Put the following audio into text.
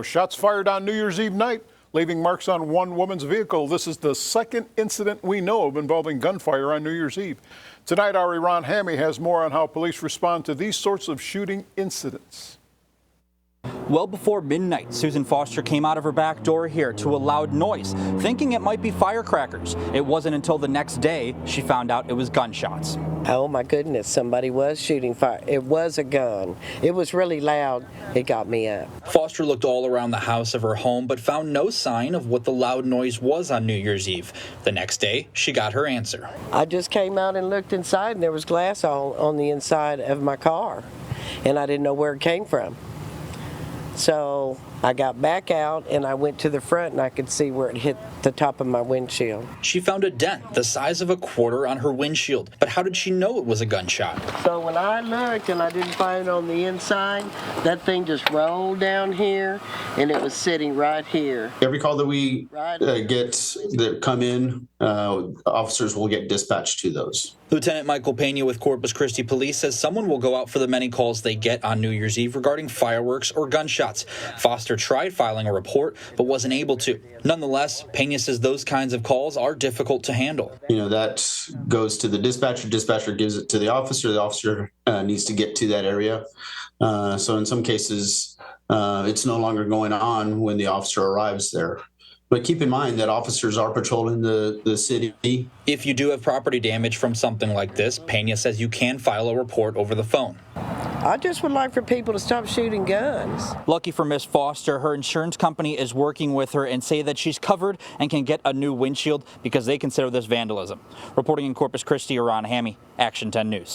Shots fired on New Year's Eve night, leaving marks on one woman's vehicle. This is the second incident we know of involving gunfire on New Year's Eve. Tonight, our Ron Hammy has more on how police respond to these sorts of shooting incidents. Well before midnight, Susan Foster came out of her back door here to a loud noise, thinking it might be firecrackers. It wasn't until the next day she found out it was gunshots. Oh my goodness, somebody was shooting fire. It was a gun. It was really loud. It got me up. Foster looked all around the house of her home but found no sign of what the loud noise was on New Year's Eve. The next day, she got her answer. I just came out and looked inside and there was glass on the inside of my car and I didn't know where it came from. So I got back out and I went to the front and I could see where it hit the top of my windshield. She found a dent the size of a quarter on her windshield, but how did she know it was a gunshot? So when I looked and I didn't find it on the inside, that thing just rolled down here and it was sitting right here. Every call that we get that come in, officers will get dispatched to those. Lieutenant Michael Pena with Corpus Christi Police says someone will go out for the many calls they get on New Year's Eve regarding fireworks or gunshots. Foster tried filing a report but wasn't able to. Nonetheless, Pena says those kinds of calls are difficult to handle. You know, that goes to the dispatcher. Dispatcher gives it to the officer. The officer needs to get to that area. So in some cases, it's no longer going on when the officer arrives there. But keep in mind that officers are patrolling the city. If you do have property damage from something like this, Pena says you can file a report over the phone. I just would like for people to stop shooting guns. Lucky for Miss Foster, her insurance company is working with her and say that she's covered and can get a new windshield because they consider this vandalism. Reporting in Corpus Christi, Ron Hammy, Action 10 News.